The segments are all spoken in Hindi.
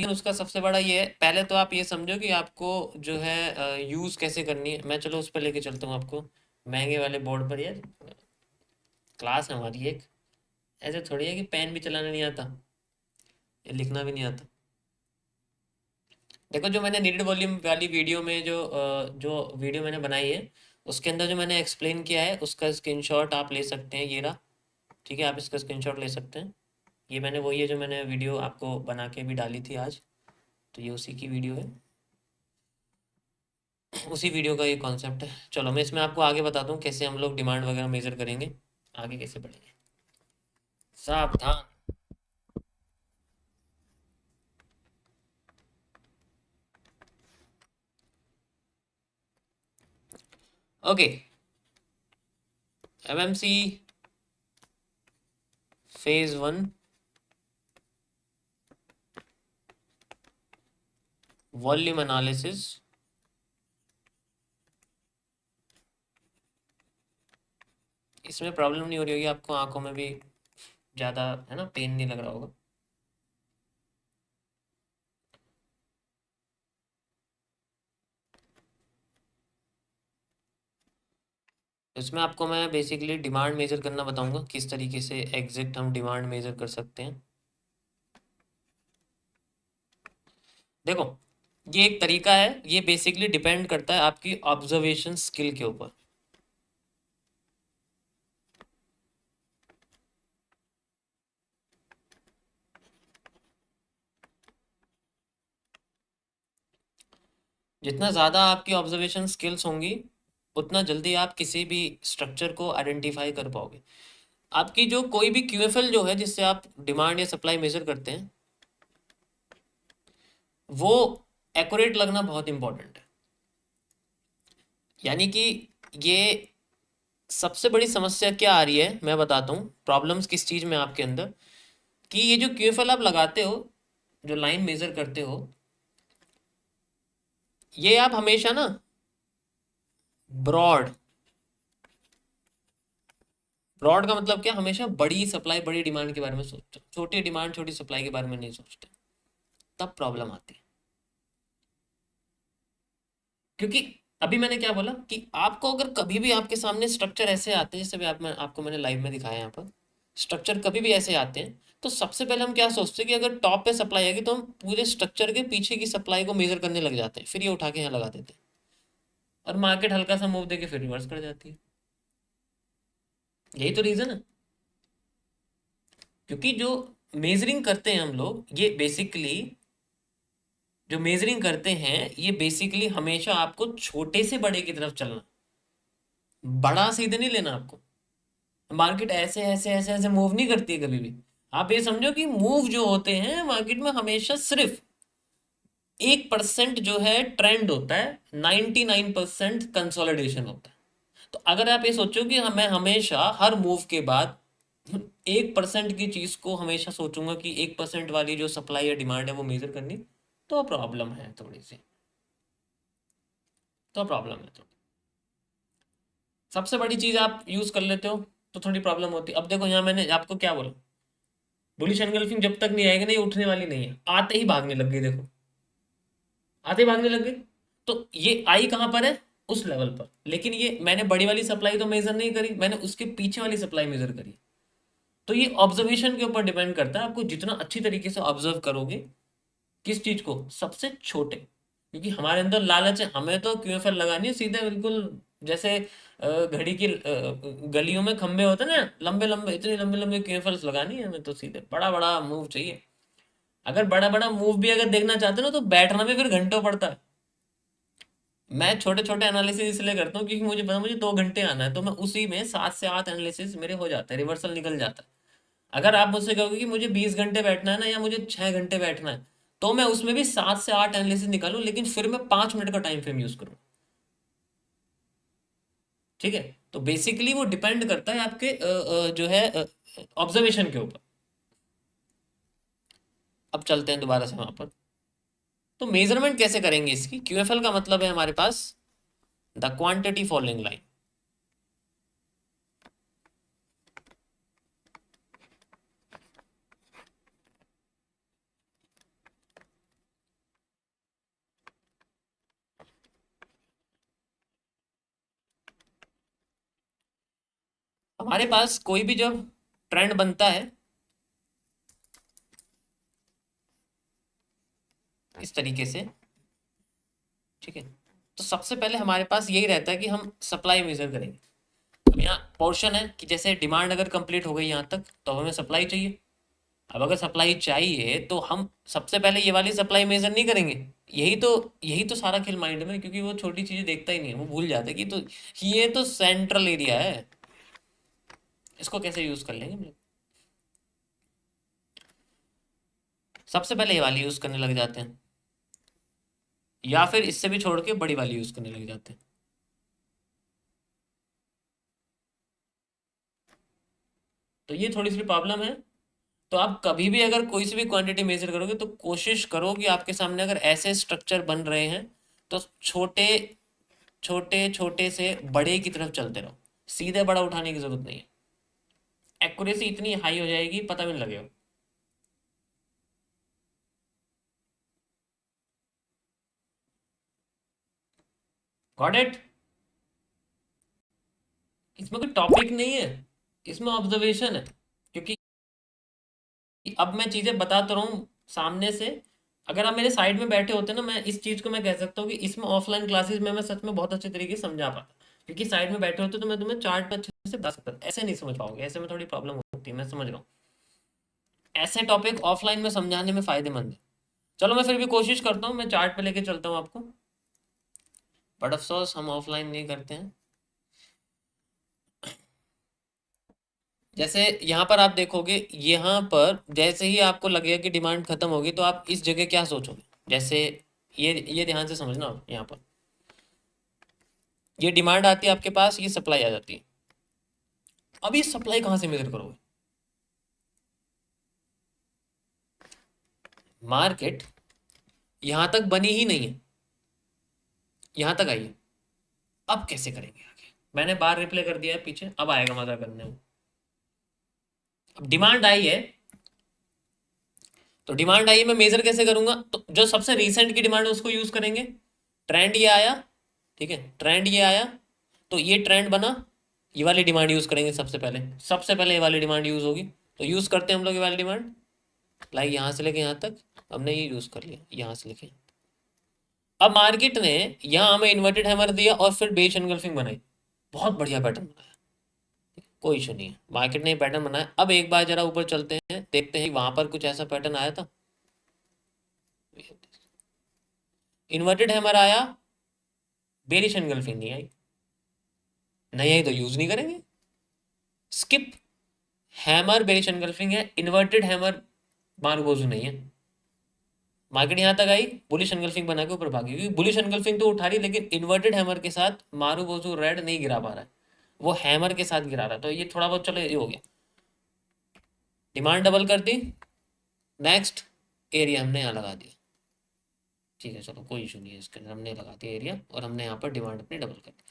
लेकिन उसका सबसे बड़ा ये है, पहले तो आप ये समझो कि आपको जो है यूज़ कैसे करनी है। मैं चलो उस पर लेके चलता हूँ आपको महंगे वाले बोर्ड पर। यार क्लास है हमारी एक, ऐसे थोड़ी है कि पेन भी चलाना नहीं आता, ये लिखना भी नहीं आता। देखो जो मैंने नीडेड वॉल्यूम वाली वीडियो में जो वीडियो मैंने बनाई है, उसके अंदर जो मैंने एक्सप्लेन किया है उसका स्क्रीनशॉट आप ले सकते हैं, ये रहा। ठीक है, आप इसका स्क्रीनशॉट ले सकते हैं। ये मैंने वही है जो मैंने वीडियो आपको बना के भी डाली थी आज, तो ये उसी की वीडियो है, उसी वीडियो का ये कॉन्सेप्ट है। चलो मैं इसमें आपको आगे बताता हूँ कैसे हम लोग डिमांड वगैरह मेजर करेंगे, आगे कैसे बढ़ेंगे। सावधान। Okay, MMC phase 1 volume analysis. इसमें प्रॉब्लम नहीं हो रही होगी आपको, आंखों में भी ज़्यादा है ना, पेन नहीं लग रहा होगा। इसमें आपको मैं बेसिकली डिमांड मेजर करना बताऊंगा, किस तरीके से एग्जैक्ट हम डिमांड मेजर कर सकते हैं। देखो ये एक तरीका है, ये बेसिकली डिपेंड करता है आपकी ऑब्जर्वेशन स्किल के ऊपर। जितना ज़्यादा आपकी ऑब्जर्वेशन स्किल्स होंगी, उतना जल्दी आप किसी भी स्ट्रक्चर को आइडेंटिफाई कर पाओगे। आपकी जो कोई भी क्यूएफएल जो है जिससे आप डिमांड या सप्लाई मेजर करते हैं, वो एक्यूरेट लगना बहुत इंपॉर्टेंट है। यानी कि ये सबसे बड़ी समस्या क्या आ रही है मैं बताता हूँ, प्रॉब्लम्स किस चीज़ में आपके अंदर, कि ये जो क्यूएफएल आप लगाते हो, जो लाइन मेजर करते हो, ये आप हमेशा ना ब्रॉड, ब्रॉड का मतलब क्या, हमेशा बड़ी सप्लाई बड़ी डिमांड के बारे में सोचते हो, छोटी डिमांड छोटी सप्लाई के बारे में नहीं सोचते, तब प्रॉब्लम आती है। क्योंकि अभी मैंने क्या बोला कि आपको अगर कभी भी आपके सामने स्ट्रक्चर ऐसे आते हैं, जैसे भी आपको मैंने लाइव में दिखाया यहाँ पर, स्ट्रक्चर कभी भी ऐसे आते हैं, तो सबसे पहले हम क्या सोचते हैं कि अगर टॉप पे सप्लाई आएगी तो हम पूरे स्ट्रक्चर के पीछे की सप्लाई को मेजर करने लग जाते हैं, फिर ये उठा के यहाँ लगा देते हैं, और मार्केट हल्का सा मूव देके फिर रिवर्स कर जाती है। यही तो रीजन है। क्योंकि जो मेजरिंग करते हैं हम लोग, ये बेसिकली जो मेजरिंग करते हैं, ये बेसिकली हमेशा आपको छोटे से बड़े की तरफ चलना, बड़ा सीधे नहीं लेना आपको। मार्केट ऐसे ऐसे ऐसे ऐसे मूव नहीं करती है कभी भी। आप ये समझो कि मूव जो होते हैं मार्केट में, हमेशा सिर्फ 1% जो है ट्रेंड होता है, 99% कंसोलिडेशन होता है। तो अगर आप ये सोचो कि मैं हमेशा हर मूव के बाद 1% की चीज को हमेशा सोचूंगा कि 1% वाली जो सप्लाई या डिमांड है वो मेजर करनी, तो प्रॉब्लम है थोड़ी सी, तो प्रॉब्लम है थोड़ी। सबसे बड़ी चीज आप यूज कर लेते हो तो थोड़ी प्रॉब्लम होती है। अब देखो यहाँ मैंने आपको क्या बोला, बुलिश एनगल्फिंग जब तक नहीं आएगी ना, ये उठने वाली नहीं है। आते ही भागने लग गई, देखो आते ही भागने लग गई। तो ये आई कहाँ पर है, उस लेवल पर। लेकिन ये मैंने बड़ी वाली सप्लाई तो मेजर नहीं करी, मैंने उसके पीछे वाली सप्लाई मेजर करी। तो ये ऑब्जर्वेशन के ऊपर डिपेंड करता है, आपको जितना अच्छी तरीके से ऑब्जर्व करोगे किस चीज को, सबसे छोटे। क्योंकि हमारे अंदर लालच है, हमें तो क्यूएफएल लगानी है सीधे बिल्कुल, जैसे घड़ी की गलियों में खंबे होते हैं ना, लंबे लंबे, इतनी लंबे लंबे क्यूएफएल्स लगानी है हमें, तो सीधे बड़ा बड़ा मूव चाहिए। अगर बड़ा बड़ा मूव भी अगर देखना चाहते हो ना, तो बैठना भी फिर घंटों पड़ता है। मैं छोटे छोटे एनालिसिस इसलिए करता हूँ क्योंकि मुझे पता मुझे 2 घंटे आना है, तो मैं उसी में 7 से 8 एनालिसिस मेरे हो जाते हैं, रिवर्सल निकल जाता है। अगर आप मुझसे कहोगे कि मुझे 20 घंटे बैठना है ना, या मुझे 6 घंटे बैठना है, तो मैं उसमें भी 7 से 8 एनालिसिस निकालूं, लेकिन फिर मैं 5 मिनट का टाइम फ्रेम यूज करूँ। ठीक है, तो बेसिकली वो डिपेंड करता है आपके जो है ऑब्जर्वेशन के ऊपर। अब चलते हैं दोबारा से वहां पर। तो मेजरमेंट कैसे करेंगे इसकी, क्यूएफएल का मतलब है हमारे पास द क्वांटिटी फॉलोइंग लाइन। हमारे पास कोई भी जब ट्रेंड बनता है इस तरीके से, ठीक है, तो सबसे पहले हमारे पास यही रहता है कि हम सप्लाई मेजर करेंगे। अब यहाँ पोर्शन है कि जैसे डिमांड अगर कंप्लीट हो गई यहाँ तक तो हमें सप्लाई चाहिए। अब अगर सप्लाई चाहिए तो हम सबसे पहले ये वाली सप्लाई मेजर नहीं करेंगे। यही तो यही तो सारा खेल माइंड में, क्योंकि वो छोटी चीजें देखता ही नहीं है, वो भूल जाता है कि तो ये तो सेंट्रल एरिया है, इसको कैसे यूज कर लेंगे हम लोग। सबसे पहले ये वाली यूज करने लग जाते हैं, या फिर इससे भी छोड़ के बड़ी वाली यूज करने लग जाते हैं। तो ये थोड़ी सी प्रॉब्लम है। तो आप कभी भी अगर कोई सी भी क्वांटिटी मेजर करोगे तो कोशिश करो कि आपके सामने अगर ऐसे स्ट्रक्चर बन रहे हैं तो छोटे छोटे छोटे से बड़े की तरफ चलते रहो, सीधे बड़ा उठाने की जरूरत नहीं है। एक्यूरेसी इतनी हाई हो जाएगी पता भी नहीं लगेगा। Got it. इसमें कोई टॉपिक नहीं है, इसमें ऑब्जर्वेशन है। क्योंकि अब मैं चीजें बता तो रहा हूँ सामने से, अगर आप मेरे साइड में बैठे होते ना, मैं इस चीज को मैं कह सकता हूँ कि इसमें ऑफलाइन क्लासेस में मैं सच में बहुत अच्छे तरीके से समझा पाता। क्योंकि साइड में बैठे होते तो मैं तुम्हें चार्ट पर अच्छे से बता सकता, ऐसे नहीं समझ पाओगे, ऐसे में थोड़ी प्रॉब्लम होती है, मैं समझ रहा हूँ। ऐसे टॉपिक ऑफलाइन में समझाने में फायदेमंद है। चलो मैं फिर भी कोशिश करता हूँ, मैं चार्ट पे लेके चलता हूँ आपको, बट अफसोस हम ऑफलाइन नहीं करते हैं। जैसे यहाँ पर आप देखोगे, यहाँ पर जैसे ही आपको लगेगा कि डिमांड खत्म होगी तो आप इस जगह क्या सोचोगे। जैसे ये ध्यान से समझना आप, यहाँ पर ये डिमांड आती है आपके पास, ये सप्लाई आ जाती है। अब ये सप्लाई कहाँ से मेजर करोगे। मार्केट यहाँ तक बनी ही नहीं है, यहाँ तक आई है। अब कैसे करेंगे आगे। मैंने बार रिप्ले कर दिया है पीछे, अब आएगा मजा करने में। अब डिमांड आई है, तो डिमांड आई है, मैं मेजर कैसे करूंगा, तो जो सबसे रीसेंट की डिमांड है उसको यूज करेंगे। ट्रेंड ये आया, ठीक है, ट्रेंड ये आया, तो ये ट्रेंड बना, ये वाली डिमांड यूज करेंगे सबसे पहले। सबसे पहले ये वाली डिमांड यूज होगी, तो यूज करते हैं हम लोग ये वाली डिमांड। लाइक यहाँ से लेके यहाँ तक हमने ये यूज कर लिया, यहाँ से लेके। अब मार्केट ने यहाँ हमें इन्वर्टेड हैमर दिया और फिर बेच एनगल्फिंग बनाई, बहुत बढ़िया पैटर्न बनाया, कोई इशू नहीं है। मार्केट ने पैटर्न बनाया। अब एक बार जरा ऊपर चलते हैं, देखते हैं वहां पर कुछ ऐसा पैटर्न आया था। इन्वर्टेड हैमर आया, बेरिश एनगल्फिंग नहीं आई, नहीं आई तो यूज नहीं करेंगे, स्किप। हैमर बेरिश एनगल्फिंग है, इन्वर्टेड हैमर मारूबोजू नहीं है। मार्केट यहाँ तक आई, बुलिश एनगल्फिंग बना के ऊपर भागी, क्योंकि बुलिश एनगल्फिंग तो उठा रही लेकिन इन्वर्टेड हैमर के साथ मारूबोजू रेड नहीं गिरा पा रहा है, वो हैमर के साथ गिरा रहा है। तो ये थोड़ा बहुत चलो ये हो गया, डिमांड डबल कर दी, नेक्स्ट एरिया हमने यहाँ लगा दिया, ठीक है, चलो कोई इशू नहीं है, इसके अंदर हमने लगा दिया एरिया और हमने यहाँ पर डिमांड अपनी डबल कर दी।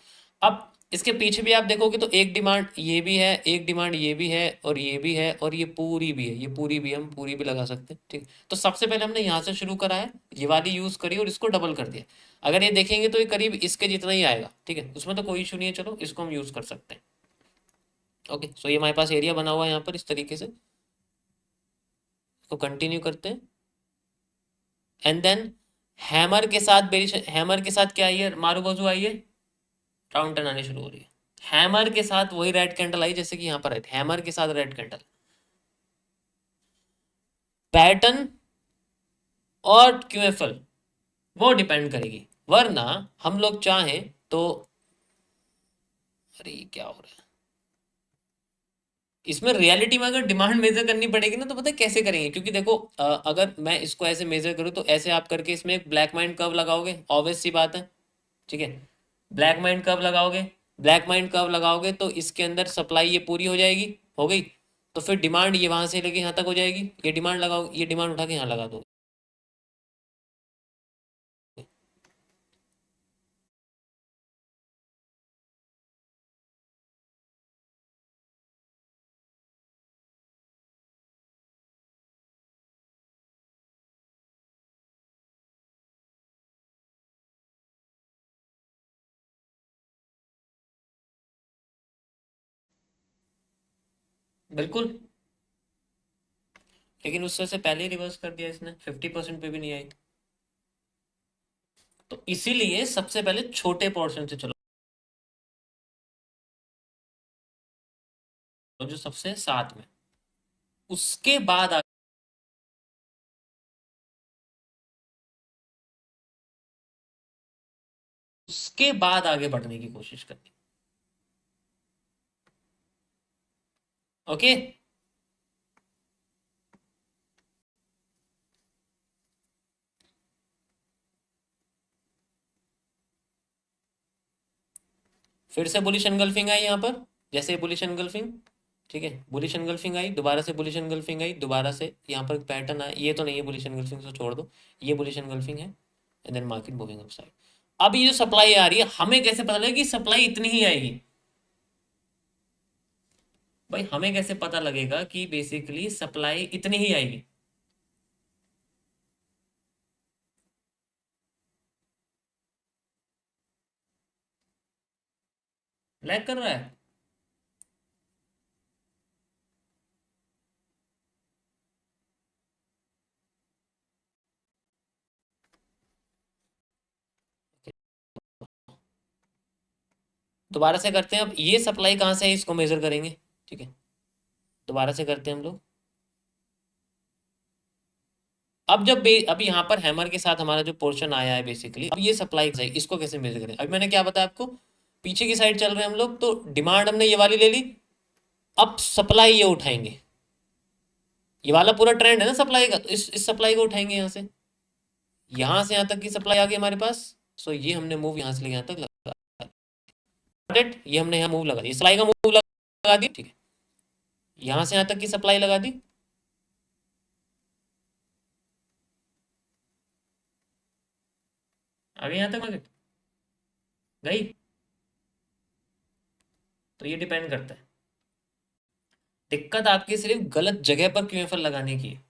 अब इसके पीछे भी आप देखोगे तो एक डिमांड ये भी है, एक डिमांड ये भी है, और ये भी है, और ये पूरी भी है, ये पूरी भी हम पूरी भी लगा सकते हैं, ठीक। तो सबसे पहले हमने यहाँ से शुरू करा है, ये वाली यूज करी और इसको डबल कर दिया। अगर ये देखेंगे तो ये करीब इसके जितना ही आएगा, ठीक है, उसमें तो कोई इशू नहीं है, चलो इसको हम यूज कर सकते हैं। ओके, सो ये हमारे पास एरिया बना हुआ है यहाँ पर इस तरीके से, इसको कंटिन्यू करते हैं। एंड देन हैमर के साथ बेरिश, हैमर के साथ क्या आई है, मारूबोजू आई है, राउंड टर्न आनी शुरू हो रही है। हैमर के साथ वही रेड कैंडल आई जैसे कि यहाँ पर आई थी, हैमर के साथ रेड कैंडल। पैटर्न और क्यूएफएल वो डिपेंड करेगी, वरना हम लोग चाहें तो, अरे ये क्या हो रहा है इसमें, रियलिटी में अगर डिमांड मेजर करनी पड़ेगी ना तो पता है कैसे करेंगे। क्योंकि देखो अगर मैं इसको ऐसे मेजर करूँ तो ऐसे आप करके इसमें एक ब्लैक माइंड कर्व लगाओगे, ऑब्वियस सी बात है, ठीक है। ब्लैक माइंड कर्व लगाओगे, ब्लैक माइंड कर्व लगाओगे तो इसके अंदर सप्लाई ये पूरी हो जाएगी, हो गई। तो फिर डिमांड ये वहां से लेके यहाँ तक हो जाएगी, ये डिमांड लगाओ, ये डिमांड उठा के यहाँ लगा दो। बिल्कुल, लेकिन उससे से पहले ही रिवर्स कर दिया इसने, 50% पे भी नहीं आई। तो इसीलिए सबसे पहले छोटे पोर्शन से चलो, जो सबसे साथ में, उसके बाद उसके बाद आगे बढ़ने की कोशिश करनी। ओके। फिर से बुलिश एनगल्फिंग आई यहाँ पर, जैसे बुलिश एनगल्फिंग, ठीक है, बुलिश एनगल्फिंग आई, दोबारा से बुलिश एनगल्फिंग आई, दोबारा से यहाँ पर पैटर्न आया, ये तो नहीं है बुलिश एनगल्फिंग, तो छोड़ दो, ये बुलिश एनगल्फिंग है, and then market moving upside. अब ये जो सप्लाई आ रही है, हमें कैसे पता लगेगा कि सप्लाई इतनी ही आएगी? भाई हमें कैसे पता लगेगा कि बेसिकली सप्लाई इतनी ही आएगी? लैग कर रहा है। दोबारा से करते हैं, अब ये सप्लाई कहाँ से है इसको मेजर करेंगे, ठीक है, दोबारा से करते हैं हम लोग। अब जब अभी यहाँ पर हैमर के साथ हमारा जो पोर्शन आया है बेसिकली, अब ये सप्लाई है, इसको कैसे मेजर करें? अभी मैंने क्या बताया आपको, पीछे की साइड चल रहे हैं हम लोग, तो डिमांड हमने ये वाली ले ली, अब सप्लाई ये उठाएंगे, ये वाला पूरा ट्रेंड है ना सप्लाई का, तो इस सप्लाई को उठाएंगे यहाँ से, यहाँ से यहाँ तक की सप्लाई आ गई हमारे पास। सो ये हमने मूव यहाँ से ले यहाँ तक लगा, ये हमने यहाँ मूव लगा दी, सप्लाई का मूव लगा दी, ठीक है, यहाँ से यहाँ तक की सप्लाई लगा दी, आगे यहाँ तक मार्केट गई। तो ये डिपेंड करता है, दिक्कत आपकी सिर्फ गलत जगह पर क्यूएफएल लगाने की है,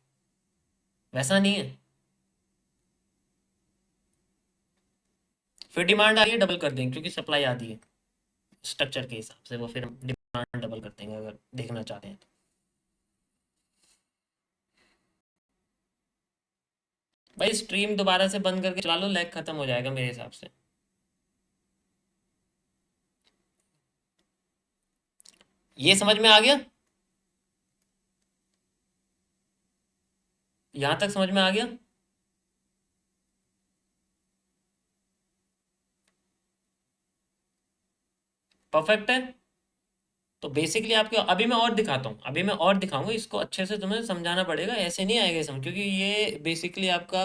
वैसा नहीं है। फिर डिमांड आ रही है, डबल कर देंगे, क्योंकि सप्लाई आती है स्ट्रक्चर के हिसाब से, वो फिर डिमांड डबल कर देंगे अगर देखना चाहते हैं तो। भाई स्ट्रीम दोबारा से बंद करके चला लो, लैग खत्म हो जाएगा मेरे हिसाब से। ये समझ में आ गया? यहां तक समझ में आ गया? परफेक्ट है। तो बेसिकली आपको अभी मैं और दिखाता हूँ, अभी मैं और दिखाऊंगा, इसको अच्छे से तुम्हें समझाना पड़ेगा, ऐसे नहीं आएगा समझ, क्योंकि ये बेसिकली आपका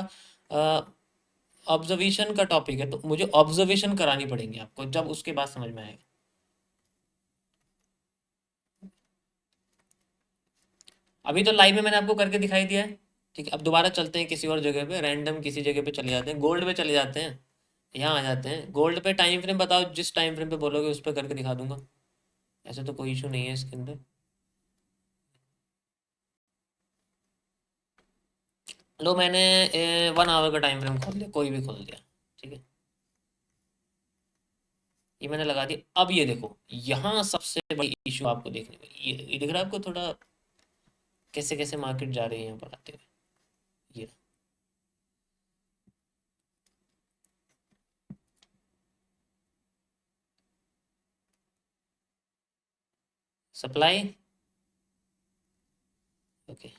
ऑब्जर्वेशन का टॉपिक है, तो मुझे ऑब्जर्वेशन करानी पड़ेंगी आपको, जब उसके बाद समझ में आएगा। अभी तो लाइव में मैंने आपको करके दिखाई दिया है, ठीक है, अब दोबारा चलते हैं किसी और जगह पे, रैंडम किसी जगह पे चले जाते हैं, गोल्ड पे चले जाते हैं, यहाँ आ जाते हैं, गोल्ड पे टाइम फ्रेम बताओ, जिस टाइम फ्रेम पे बोलोगे उस पर करके दिखा दूंगा, ऐसे तो कोई इशू नहीं है इसके अंदर। लो मैंने 1 आवर का टाइम फ्रेम खोल दिया, कोई भी खोल दिया, ठीक है, ये मैंने लगा दिया। अब ये देखो, यहाँ सबसे बड़ी इशू आपको देखने को, ये दिख रहा है आपको थोड़ा, कैसे कैसे मार्केट जा रही है यहाँ पर आते हुए, ये सप्लाई, ओके,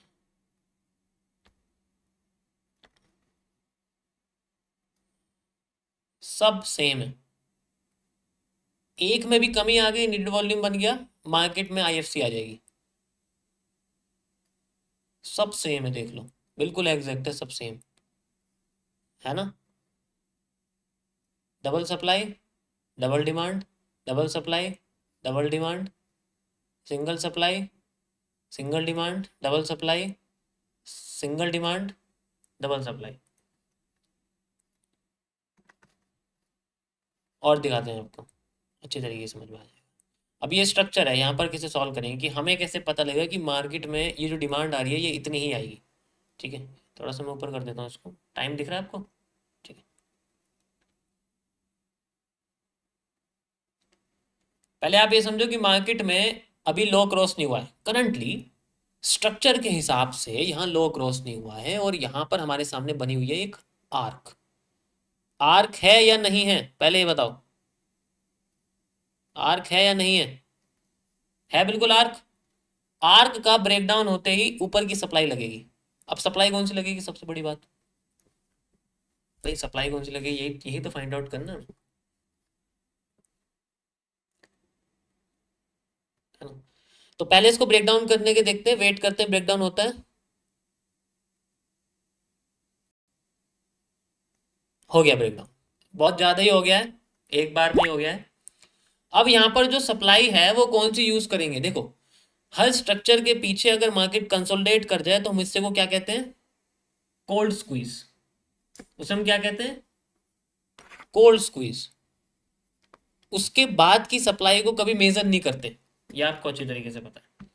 सब सेम है, एक में भी कमी आ गई, नीड वॉल्यूम बन गया, मार्केट में आईएफसी आ जाएगी, सब सेम है, देख लो, बिल्कुल एग्जैक्ट है, सब सेम है ना। Double supply, double demand, double supply, double demand, single supply, single demand, double supply, single demand, double supply. और दिखाते हैं आपको, अच्छी तरीके से समझ में आ जाएगा। अब ये स्ट्रक्चर है, यहाँ पर कैसे सॉल्व करेंगे, कि हमें कैसे पता लगेगा कि मार्केट में ये जो डिमांड आ रही है ये इतनी ही आएगी, ठीक है, थोड़ा सा मैं ऊपर कर देता हूँ इसको, टाइम दिख रहा है आपको, ठीक है। पहले आप ये समझो कि मार्केट में अभी लो क्रॉस नहीं हुआ है करंटली, स्ट्रक्चर के हिसाब से यहाँ लो क्रॉस नहीं हुआ है, और यहाँ पर हमारे सामने बनी हुई है एक आर्क। आर्क है या नहीं है, पहले ये बताओ, आर्क है या नहीं है बिल्कुल आर्क। आर्क का ब्रेकडाउन होते ही ऊपर की सप्लाई लगेगी। अब सप्लाई कौन सी लगेगी, सबसे बड़ी बात भाई, सप्लाई कौन सी लगेगी, यही तो फाइंड आउट करना है ना। तो पहले इसको ब्रेकडाउन करने के देखते हैं, वेट करते हैं ब्रेकडाउन होता है। हो गया ब्रेकडाउन, बहुत ज्यादा ही हो गया है, एक बार में ही हो गया है। अब यहाँ पर जो सप्लाई है वो कौन सी यूज करेंगे, देखो हर स्ट्रक्चर के पीछे अगर मार्केट कंसोलिडेट कर जाए तो हम इससे को क्या कहते हैं, कोल्ड स्क्वीज। उसे हम क्या कहते हैं, कोल्ड स्क्वीज। उसके बाद की सप्लाई को कभी मेजर नहीं करते, ये आपको अच्छी तरीके से पता है।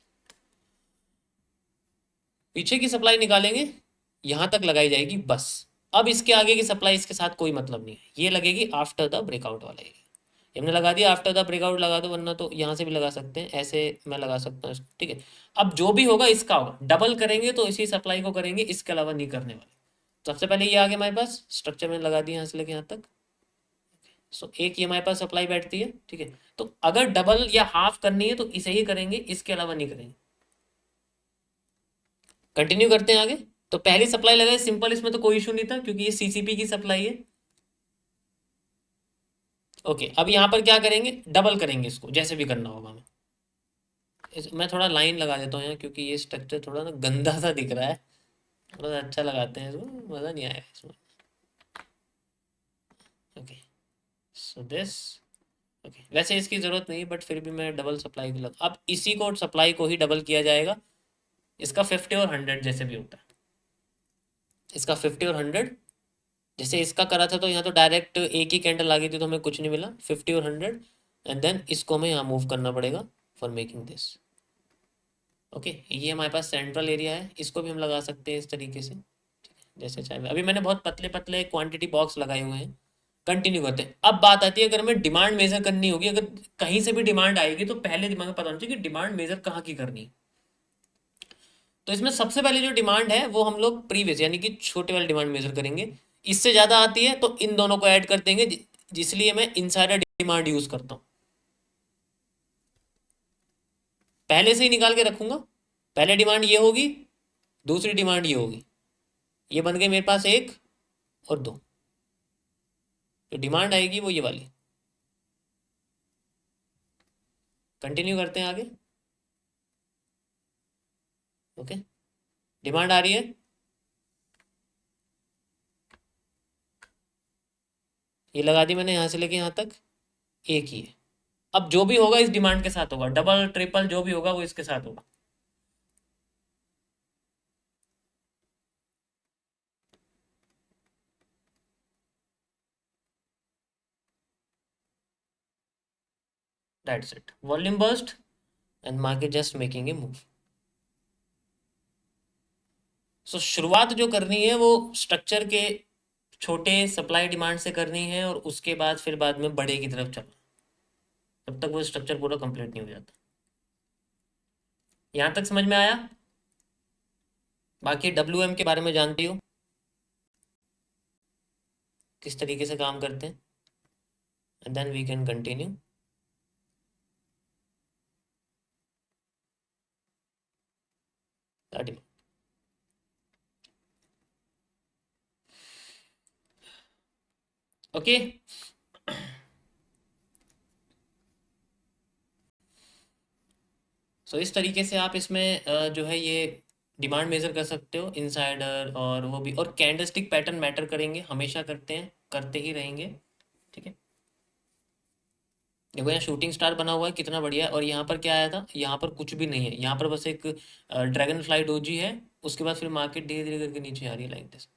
पीछे की सप्लाई निकालेंगे, यहां तक लगाई जाएगी बस। अब इसके आगे की सप्लाई इसके साथ कोई मतलब नहीं है, ये लगेगी आफ्टर द ब्रेकआउट वाला एरिया। हमने लगा दिया आफ्टर द ब्रेकआउट लगा दो, वरना तो यहाँ से भी लगा सकते हैं, ऐसे मैं लगा सकता हूँ, ठीक है। अब जो भी होगा इसका होगा, डबल करेंगे तो इसी सप्लाई को करेंगे, इसके अलावा नहीं करने वाले। सबसे पहले ये आ गया हमारे पास, स्ट्रक्चर में लगा दिया यहाँ से लेके यहाँ तक। सो एक ये हमारे पास सप्लाई बैठती है, ठीक है। तो अगर डबल या हाफ करनी है तो इसे ही करेंगे, इसके अलावा नहीं करेंगे। कंटिन्यू करते हैं आगे। तो पहली सप्लाई लगाई सिंपल, इसमें तो कोई इशू नहीं था क्योंकि ये सीसीपी की सप्लाई है। ओके, अब यहाँ पर क्या करेंगे, डबल करेंगे इसको, जैसे भी करना होगा हमें। मैं थोड़ा लाइन लगा देता हूँ यहाँ, क्योंकि ये स्ट्रक्चर थोड़ा ना गंदा सा दिख रहा है, थोड़ा सा अच्छा लगाते हैं इसको, मज़ा नहीं आएगा इसमें। ओके, सो दिस, ओके वैसे इसकी ज़रूरत नहीं, बट फिर भी मैं डबल सप्लाई लगा। अब इसी को सप्लाई को ही डबल किया जाएगा, इसका 50 और 100 जैसे भी होता है, इसका 50 और 100 जैसे इसका करा था। तो यहाँ तो डायरेक्ट एक ही कैंडल आ गई थी तो हमें कुछ नहीं मिला, 50 और 100, एंड देन इसको हमें यहाँ मूव करना पड़ेगा फॉर मेकिंग दिस। ओके, ये हमारे पास सेंट्रल एरिया है, इसको भी हम लगा सकते हैं इस तरीके से, ठीक है, जैसे चाहे। अभी मैंने बहुत पतले पतले क्वांटिटी बॉक्स लगाए हुए हैं। कंटिन्यू करते हैं। अब बात आती है, अगर हमें डिमांड मेजर करनी होगी, अगर कहीं से भी डिमांड आएगी तो पहले दिमाग में पता होना चाहिए कि डिमांड मेजर कहाँ की करनी है। तो इसमें सबसे पहले जो डिमांड है वो हम लोग प्रीवियस यानी कि छोटे वाले डिमांड मेजर करेंगे। इससे ज़्यादा आती है तो इन दोनों को ऐड कर देंगे, जिसलिए मैं इनसाइडर डिमांड यूज़ करता हूँ। पहले से ही निकाल के रखूंगा, पहले डिमांड ये होगी, दूसरी डिमांड ये होगी, ये बन गए मेरे पास एक और दो। तो डिमांड आएगी वो ये वाली। कंटिन्यू करते हैं आगे। ओके, डिमांड आ रही है, ये लगा दी मैंने यहाँ से लेके यहाँ तक, एक ही है। अब जो भी होगा इस डिमांड के साथ होगा, डबल ट्रिपल जो भी होगा वो इसके साथ होगा। That's it, volume burst and market just making a move. So शुरुआत जो करनी है वो स्ट्रक्चर के छोटे सप्लाई डिमांड से करनी है, और उसके बाद फिर बाद में बड़े की तरफ चलना, तब तक वो स्ट्रक्चर पूरा कंप्लीट नहीं हो जाता। यहाँ तक समझ में आया? बाकी WM के बारे में जानती हो, किस तरीके से काम करते हैं, and then we can continue. Okay, so इस तरीके से आप इसमें जो है ये डिमांड मेजर कर सकते हो, इनसाइडर और वो भी, और कैंडलस्टिक पैटर्न मैटर करेंगे, हमेशा करते हैं, करते ही रहेंगे, ठीक है। देखो यहाँ शूटिंग स्टार बना हुआ है, कितना बढ़िया है। और यहाँ पर क्या आया था, यहाँ पर कुछ भी नहीं है, यहाँ पर बस एक ड्रैगन फ्लाई डोजी है, उसके बाद फिर मार्केट धीरे धीरे करके नीचे आ रही है लाइक दिस,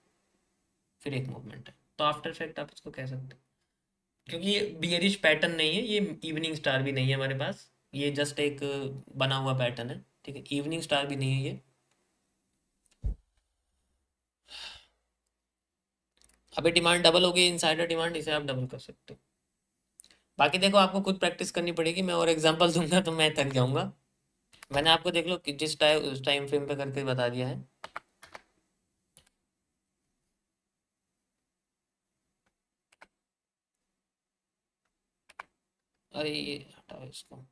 फिर एक मूवमेंट है। तो आफ्टर इफेक्ट आप इसको कह सकते हो, क्योंकि ये बियरिश पैटर्न नहीं है, ये इवनिंग स्टार भी नहीं है हमारे पास, ये जस्ट एक बना हुआ पैटर्न है, ठीक है, इवनिंग स्टार भी नहीं है ये। अभी डिमांड डबल हो गई, इनसाइडर डिमांड, इसे आप डबल कर सकते हो। बाकी देखो आपको खुद प्रैक्टिस करनी पड़ेगी, मैं और एग्जांपल दूंगा तो मैं थक जाऊंगा। मैंने आपको देख लो कि जिस टाइम उस टाइम फ्रेम पे करके बता दिया है। अरे ये हटाओ इसको।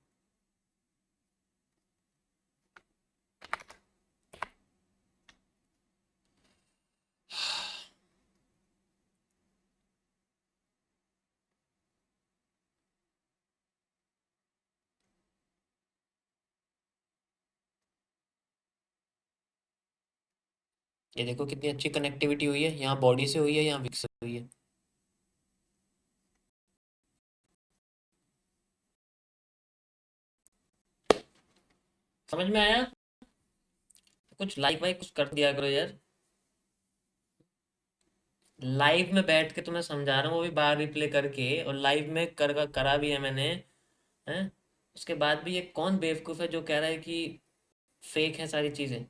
ये देखो कितनी अच्छी कनेक्टिविटी हुई है, यहाँ बॉडी से हुई है, यहाँ विक से हुई है। समझ में आया? कुछ लाइक वाइक कुछ कर दिया करो यार। लाइव में बैठ के तुम्हें समझा रहा हूँ, वो भी बार रिप्ले करके, और लाइव में करा भी है मैंने। हैं? उसके बाद भी ये कौन बेवकूफ़ है जो कह रहा है कि फेक है सारी चीज़ें।